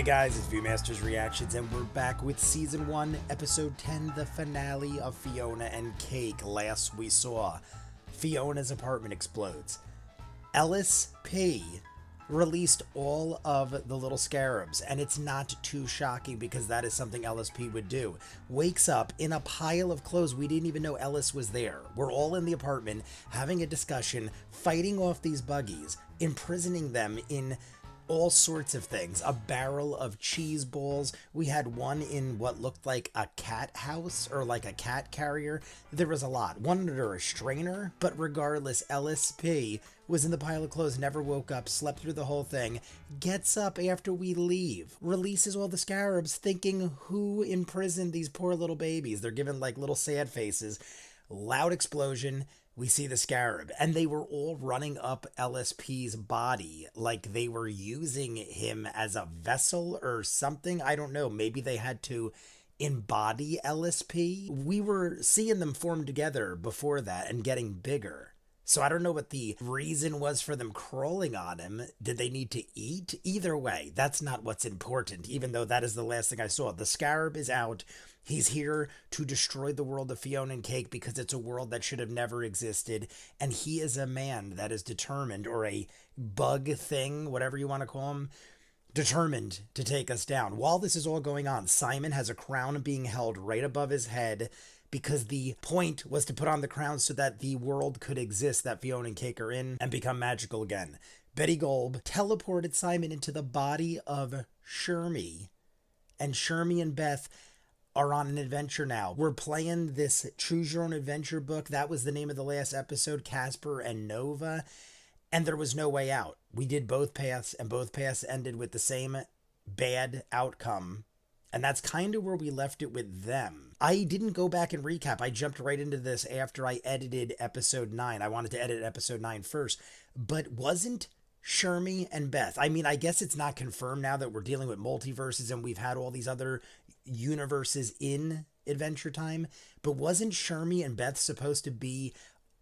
guys, it's ViewMasters Reactions, and we're back with Season 1, Episode 10, the finale of Fionna and Cake. Last we saw, Fiona's apartment explodes. Ellis P. released all of the little scarabs, and it's not too shocking because that is something Ellis P. would do. Wakes up in a pile of clothes. We didn't even know Ellis was there. We're all in the apartment having a discussion, fighting off these buggies, imprisoning them in all sorts of things. A barrel of cheese balls. We had one in what looked like a cat house or like a cat carrier. There was a lot. One under a strainer, but regardless, Ellis P. was in the pile of clothes, never woke up, slept through the whole thing, gets up after we leave, releases all the scarabs, thinking who imprisoned these poor little babies. They're given like little sad faces. Loud explosion. We see the scarab, and they were all running up LSP's body like they were using him as a vessel or something. I don't know. Maybe they had to embody LSP. We were seeing them form together before that and getting bigger. So I don't know what the reason was for them crawling on him. Did they need to eat? Either way, that's not what's important, even though that is the last thing I saw. The scarab is out. He's here to destroy the world of Fionna and Cake because it's a world that should have never existed. And he is a man that is determined, or a bug thing, whatever you want to call him, determined to take us down. While this is all going on, Simon has a crown being held right above his head because the point was to put on the crown so that the world could exist that Fionna and Cake are in and become magical again. Betty Golb teleported Simon into the body of Shermie, and Shermie and Beth are on an adventure now. We're playing this Choose Your Own Adventure book. That was the name of the last episode, Casper and Nova, and there was no way out. We did both paths, and both paths ended with the same bad outcome, and that's kind of where we left it with them. I didn't go back and recap. I jumped right into this after I edited episode 9. I wanted to edit episode 9 first, but wasn't Shermie and Beth, I mean, I guess it's not confirmed now that we're dealing with multiverses and we've had all these other universes in Adventure Time, but wasn't Shermie and Beth supposed to be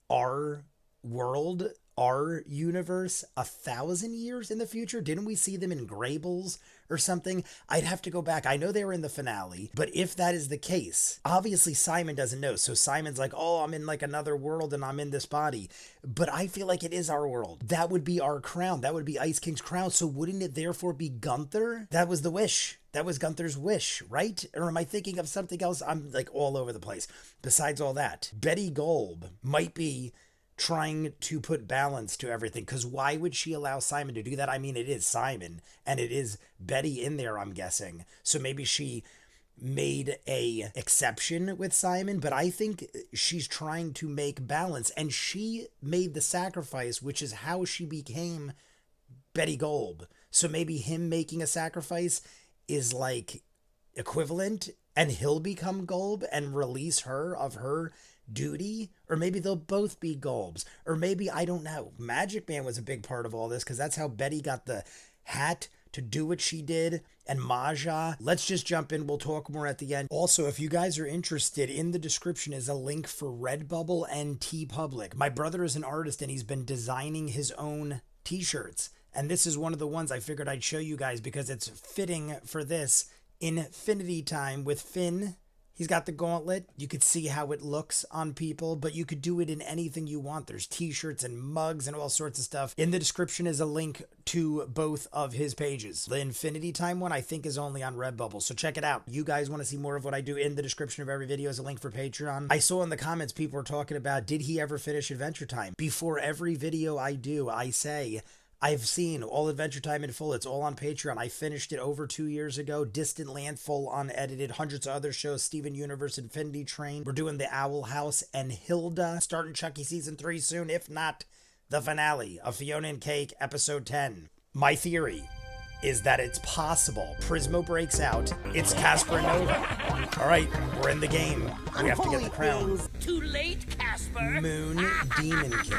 our world, our universe, 1,000 years in the future? Didn't we see them in Grable's or something? I'd have to go back. I know they were in the finale, but if that is the case, obviously Simon doesn't know. So Simon's like, oh, I'm in like another world and I'm in this body. But I feel like it is our world. That would be our crown. That would be Ice King's crown. So wouldn't it therefore be Gunther? That was the wish. That was Gunther's wish, right? Or am I thinking of something else? I'm like all over the place. Besides all that, Betty Golb might be trying to put balance to everything, because why would she allow Simon to do that? I mean, it is Simon and it is Betty in there, I'm guessing, so maybe she made a exception with Simon, but I think she's trying to make balance, and she made the sacrifice, which is how she became Betty Golb. So maybe him making a sacrifice is like equivalent, and he'll become Golb and release her of her duty, or maybe they'll both be Golbs, or maybe, I don't know. Magic Man was a big part of all this because that's how Betty got the hat to do what she did, and Maja. Let's just jump in. We'll talk more at the end. Also, if you guys are interested, in the description is a link for Redbubble and TeePublic. My brother is an artist and he's been designing his own t-shirts, and this is one of the ones I figured I'd show you guys because it's fitting for this Infinity Time with Finn. He's got the gauntlet. You could see how it looks on people, but you could do it in anything you want. There's t-shirts and mugs and all sorts of stuff. In the description is a link to both of his pages. The Infinity Time one, I think, is only on Redbubble, so check it out. You guys want to see more of what I do? In the description of every video is a link for Patreon. I saw in the comments people were talking about, did he ever finish Adventure Time? Before every video I do, I say, I've seen all Adventure Time in full. It's all on Patreon. I finished it over 2 years ago. Distant Land, full unedited. Hundreds of other shows. Steven Universe, Infinity Train. We're doing The Owl House and Hilda. Starting Chucky Season 3 soon. If not, the finale of Fionna and Cake, Episode 10. My theory is that it's possible Prismo breaks out. It's Casper and Nova. All right, we're in the game. We have to get the crown. Too late, Casper. Moon Demon King.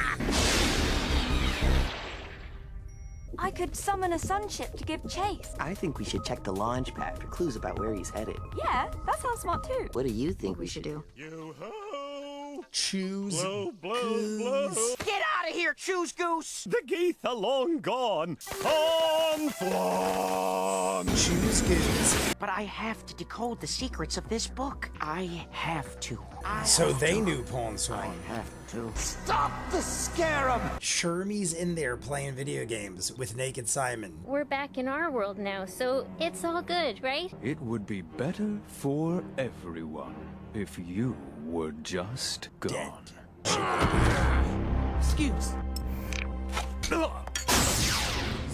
I could summon a sunship to give chase. I think we should check the launch pad for clues about where he's headed. Yeah, that sounds smart too. What do you think we should do? Yo-ho! Choose Blow, blow, blow! Get out out of here, choose goose! The geese are long gone. On flan. Choose goose. But I have to decode the secrets of this book. I have to. So they knew Pawn I Swan. have to. Stop the scarab! Shermie's in there playing video games with Naked Simon. We're back in our world now, so it's all good, right? It would be better for everyone if you were just Dead. gone. Excuse.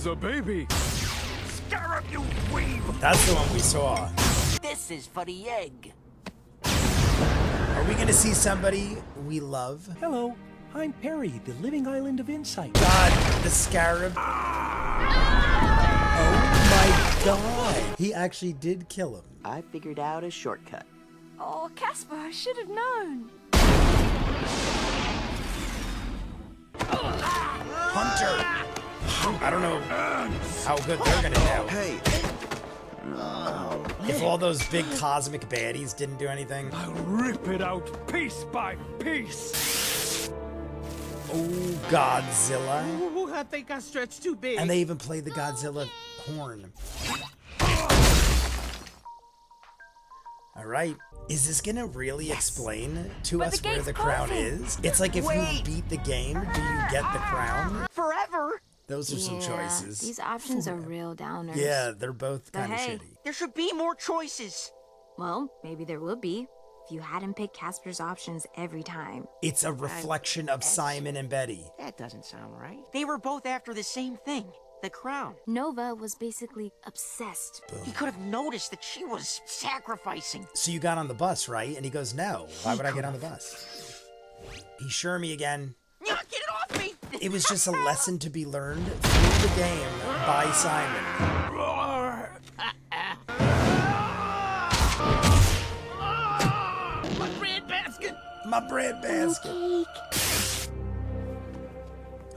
The baby. Scarab, you weeb! That's the one we saw. This is for the egg. Are we gonna see somebody we love? Hello, I'm Perry, the Living Island of Insight. God, the scarab. Oh my god. He actually did kill him. I figured out a shortcut. Oh, Casper, I should have known. Hunter. I don't know how good they're gonna do. Hey, If all those big cosmic baddies didn't do anything. I'll rip it out piece by piece. Oh, Godzilla. Ooh, I think I stretched too big. And they even played the Godzilla horn. All right. Is this gonna really explain to But us the where gate's the crown closing. is? It's like if you beat the game, do you get the crown? Forever? Those are some choices. These options are real downers. Yeah, they're both kind of hey. shitty. There should be more choices. Well, maybe there would be if you hadn't picked Casper's options every time. It's a reflection of Simon and Betty. That doesn't sound right. They were both after the same thing. The crown. Nova was basically obsessed. He could have noticed that she was sacrificing. So you got on the bus, right? And he goes, no. Why would I get on the bus? He's Shermie again. Get it off me! It was just a lesson to be learned through the game by Simon. My bread basket! My bread basket.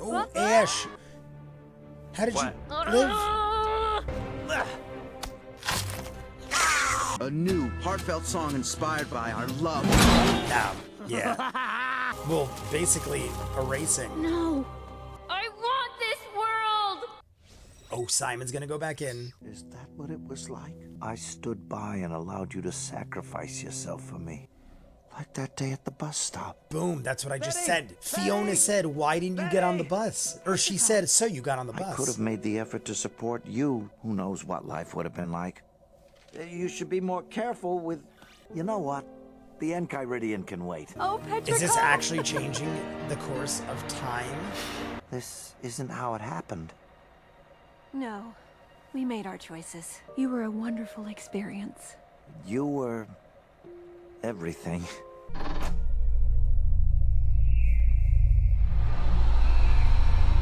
Oh, Ash. How did you live? a new heartfelt song inspired by our love. Yeah. Well, basically erasing. No. I want this world! Oh, Simon's gonna go back in. Is that what it was like? I stood by and allowed you to sacrifice yourself for me. Like that day at the bus stop. Boom, that's what I just said. Fiona said, why didn't you get on the bus? Or she said, so you got on the I could bus. have made the effort to support you. Who knows what life would have been like. You should be more careful with... You know what? The Enchiridion can wait. Oh, Petrichor! Is this actually changing the course of time? This isn't how it happened. No. We made our choices. You were a wonderful experience. You were... everything.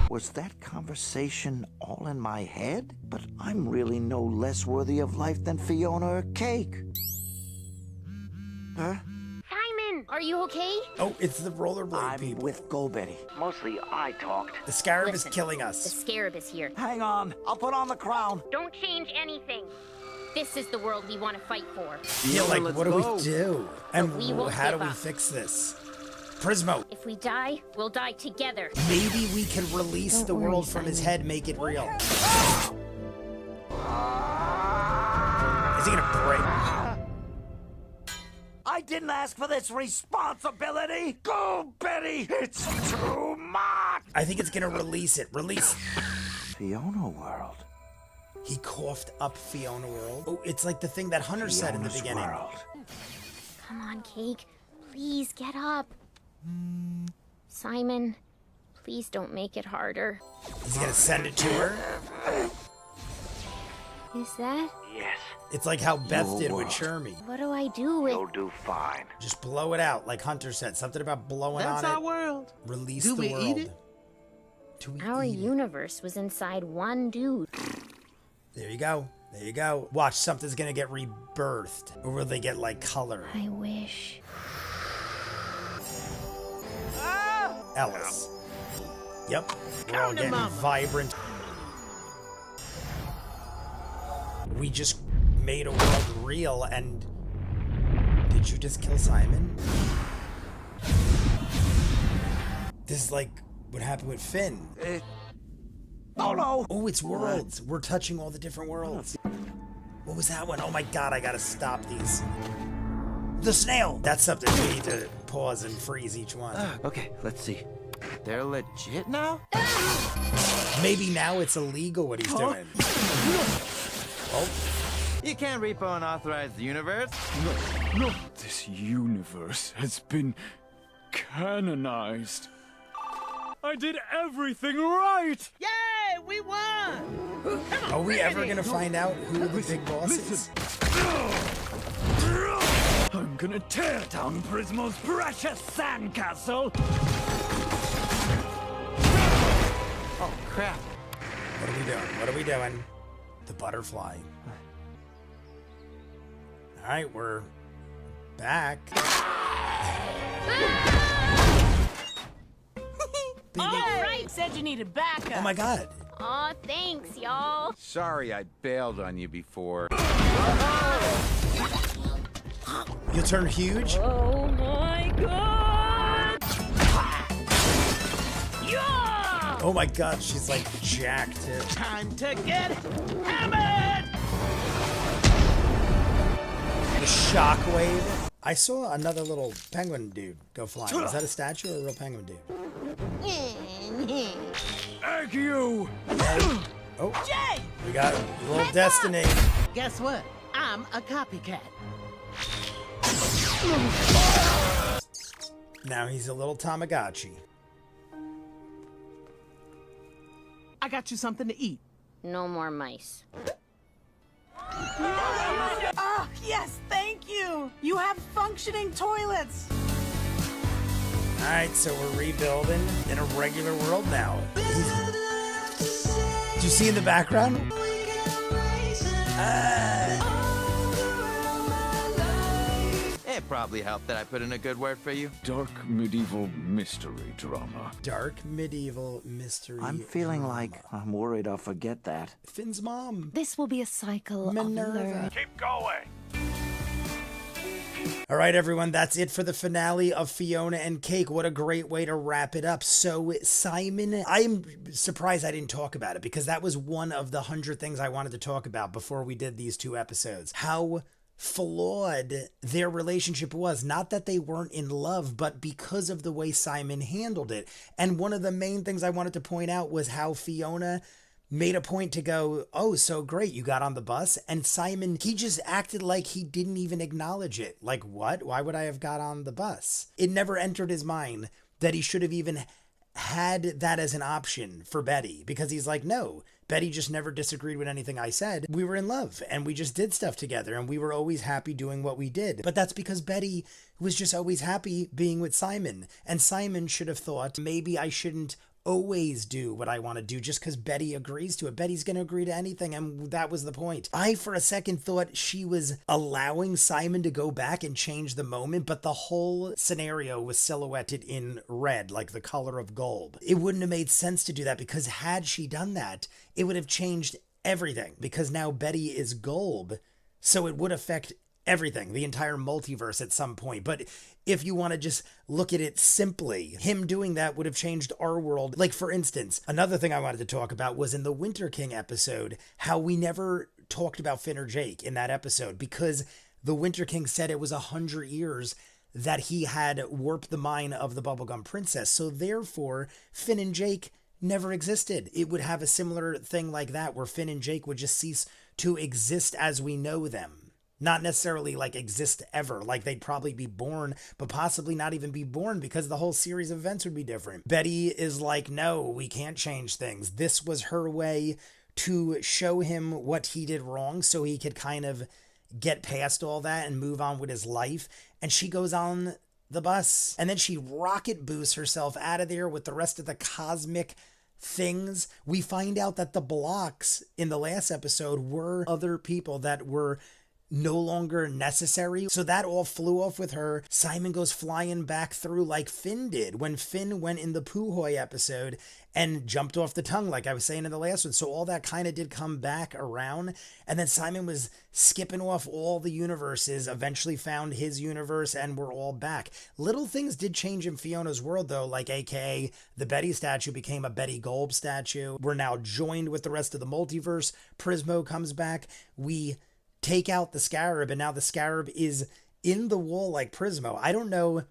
Was that conversation all in my head? But I'm really no less worthy of life than Fionna or Cake. Huh? Simon, are you okay? Oh, it's the rollerblade I'm people. with Golbetty. Mostly I talked. The scarab Listen, is killing The us. scarab is here. Hang on, I'll put on the crown. Don't change anything. This is the world we want to fight for. Yeah, like, what do we do? And we won't how do give we up. fix this? Prismo, If we die, we'll die together. maybe we can release the world from his head, make it real. Is he gonna break? I didn't ask for this responsibility. Go, Betty. It's too much. I think it's gonna release it. Release. Fionna World. He coughed up Fiona World. Oh, it's like the thing that Hunter said in the Fiona's beginning. World. Come on, Cake. Please get up. Simon, please don't make it harder. He's gonna send it to her. Is that? Yes, It's like how Beth Your did with world. Shermie. What do I do with... you'll do fine. Just blow it out, like Hunter said. Something about blowing That's on our it. world. Release Do the we world. eat it? Do we Our eat it? universe was inside one dude. There you go. There you go. Watch, something's gonna get rebirthed. Or will they get, like, color? I wish. Ellis. Yep. We're all getting vibrant. We just made a world real, and... Did you just kill Simon? This is like What happened with Finn? Oh no! Oh, it's worlds. We're touching all the different worlds. What was that one? Oh my god, I gotta stop these. The snail! That's something we need to pause and freeze each one. Okay, let's see. They're legit now? Maybe now it's illegal what he's doing. Oh. You can't repo an authorized universe. No. This universe has been canonized. I did everything right! Yay, we won! Are we ever gonna find out who the big boss is? I'm gonna tear down Prismo's precious sandcastle! Oh, crap. What are we doing? What are we doing? The butterfly. Alright, we're back. Right. Said you needed backup. Oh my god. Aw, thanks, y'all. Sorry I bailed on you before. You'll turn huge? Oh my god! Yeah! Oh my god, she's like jacked too. Time to get hammered! The shockwave. I saw another little penguin dude go flying. Was that a statue or a real penguin dude? Egg you! Oh, Jay! we got a little destiny. Guess what? I'm a copycat. Now he's a little Tamagotchi. I got you something to eat. No more mice. Oh, yes, thank you! You have functioning toilets! Alright, so we're rebuilding in a regular world now. Do you see in the background? It probably helped that I put in a good word for you. Dark medieval mystery drama. Dark medieval mystery. I'm feeling drama. like I'm worried I'll forget that. Finn's mom. This will be a cycle Minerva. Keep going. All right, everyone, that's it for the finale of Fionna and Cake. What a great way to wrap it up. So, Simon, I'm surprised I didn't talk about it because that was one of the 100 things I wanted to talk about before we did these 2 episodes. How flawed their relationship was. Not that they weren't in love, but because of the way Simon handled it. And one of the main things I wanted to point out was how Fionna made a point to go, oh, so great, you got on the bus. And Simon, he just acted like he didn't even acknowledge it. Like, what? Why would I have got on the bus? It never entered his mind that he should have even had that as an option for Betty, because he's like, no, Betty just never disagreed with anything I said. We were in love and we just did stuff together and we were always happy doing what we did. But that's because Betty was just always happy being with Simon. And Simon should have thought, maybe I shouldn't always do what I want to do just because Betty agrees to it. Betty's going to agree to anything, and that was the point. I, for a second, thought she was allowing Simon to go back and change the moment, but the whole scenario was silhouetted in red, like the color of gold. It wouldn't have made sense to do that, because had she done that, it would have changed everything, because now Betty is gold, so it would affect everything, the entire multiverse at some point. But if you want to just look at it simply, him doing that would have changed our world. Like, for instance, another thing I wanted to talk about was in the Winter King episode, how we never talked about Finn or Jake in that episode, because the Winter King said it was 100 years that he had warped the mind of the Bubblegum Princess. So therefore, Finn and Jake never existed. It would have a similar thing like that, where Finn and Jake would just cease to exist as we know them. Not necessarily like exist ever, like they'd probably be born, but possibly not even be born, because the whole series of events would be different. Betty is like, no, we can't change things. This was her way to show him what he did wrong so he could kind of get past all that and move on with his life. And she goes on the bus and then she rocket boosts herself out of there with the rest of the cosmic things. We find out that the blocks in the last episode were other people that were no longer necessary. So that all flew off with her. Simon goes flying back through like Finn did when Finn went in the Puhoy episode and jumped off the tongue, like I was saying in the last one. So all that kind of did come back around. And then Simon was skipping off all the universes, eventually found his universe, and we're all back. Little things did change in Fiona's world, though, like AKA the Betty statue became a Betty Golb statue. We're now joined with the rest of the multiverse. Prismo comes back. We take out the Scarab, and now the Scarab is in the wall like Prismo. I don't know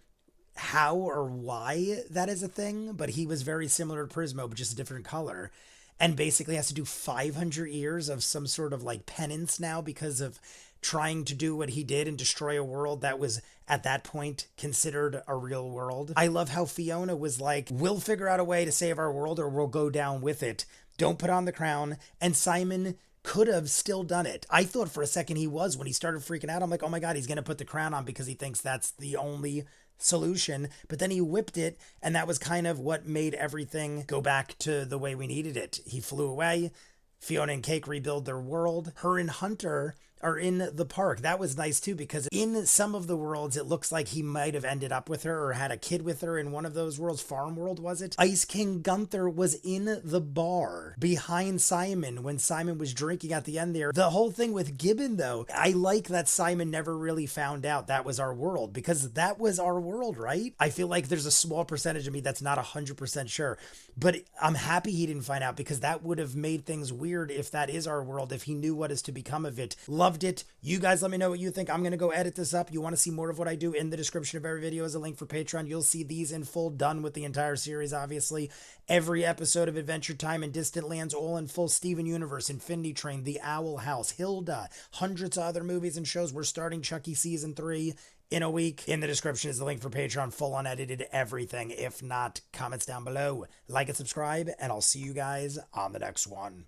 how or why that is a thing, but he was very similar to Prismo, but just a different color, and basically has to do 500 years of some sort of like penance now because of trying to do what he did and destroy a world that was at that point considered a real world. I love how Fionna was like, we'll figure out a way to save our world or we'll go down with it. Don't put on the crown. And Simon could have still done it. I thought for a second he was when he started freaking out. I'm like, oh my God, he's going to put the crown on because he thinks that's the only solution. But then he whipped it, and that was kind of what made everything go back to the way we needed it. He flew away. Fionna and Cake rebuild their world. Her and Hunter are in the park. That was nice too, because in some of the worlds, it looks like he might have ended up with her or had a kid with her in one of those worlds. Farm World, was it? Ice King Gunther was in the bar behind Simon when Simon was drinking at the end there. The whole thing with Gibbon, though, I like that Simon never really found out that was our world, because that was our world, right? I feel like there's a small percentage of me that's not 100% sure, but I'm happy he didn't find out, because that would have made things weird if that is our world, if he knew what is to become of it. Loved it. You guys let me know what you think. I'm going to go edit this up. You want to see more of what I do? In the description of every video is a link for Patreon. You'll see these in full, done with the entire series, obviously. Every episode of Adventure Time and Distant Lands, all in full Steven Universe, Infinity Train, The Owl House, Hilda, hundreds of other movies and shows. We're starting Chucky Season 3 in a week. In the description is the link for Patreon, full unedited everything. If not, comments down below. Like and subscribe, and I'll see you guys on the next one.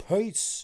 Peace.